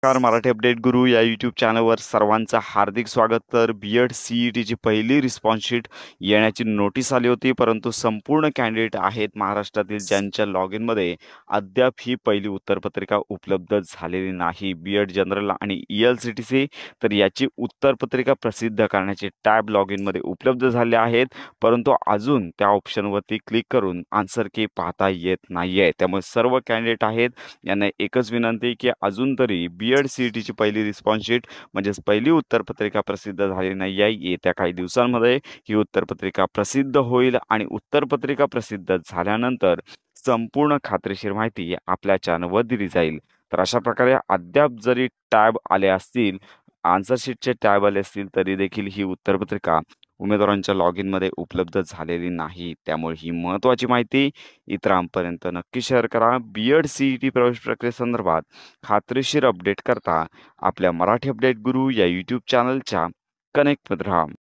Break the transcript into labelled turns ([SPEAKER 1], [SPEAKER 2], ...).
[SPEAKER 1] नमस्कार. मराठी अपडेट गुरु या यूट्यूब चॅनलवर सर्वांचं हार्दिक स्वागत. तर बी-एड सी-ई-टीची पहिली रिस्पॉन्स शीट येण्याची नोटीस आली होती, परंतु संपूर्ण कॅन्डिडेट आहेत महाराष्ट्रातील ज्यांच्या लॉग इनमध्ये अद्याप ही पहिली उत्तरपत्रिका उपलब्ध झालेली नाही. बी-एड जनरल आणि ई-एल-सी-टी-सी तर याची उत्तरपत्रिका प्रसिद्ध करण्याचे टॅब लॉग इनमध्ये उपलब्ध झाले आहेत, परंतु अजून त्या ऑप्शनवरती क्लिक करून आन्सर की पाहता येत नाही आहे. त्यामुळे सर्व कॅन्डिडेट आहेत यांना एकच विनंती की अजून तरी बी-एड सी-ई-टीची पहिली रिस्पॉन्स शीट म्हणजेच पहिली उत्तरपत्रिका प्रसिद्ध झाली नाही आहे. येत्या काही दिवसांमध्ये ही उत्तरपत्रिका प्रसिद्ध होईल आणि उत्तरपत्रिका प्रसिद्ध झाल्यानंतर संपूर्ण खात्रीशीर माहिती आपल्या चॅनलवर दिली जाईल. तर अशा प्रकारे अद्याप जरी टॅब आले असतील, आन्सर शीटचे टॅब आले असतील, तरी देखील ही उत्तरपत्रिका उमेदवारांच्या लॉग इनमध्ये उपलब्ध झालेली नाही. त्यामुळे ही महत्त्वाची माहिती इतरांपर्यंत नक्की शेअर करा. बी-एड सी-ई-टी प्रवेश प्रक्रियेसंदर्भात खात्रीशीर अपडेट करता आपल्या मराठी अपडेट गुरु या यूट्यूब चॅनलच्या कनेक्टमध्ये राहा.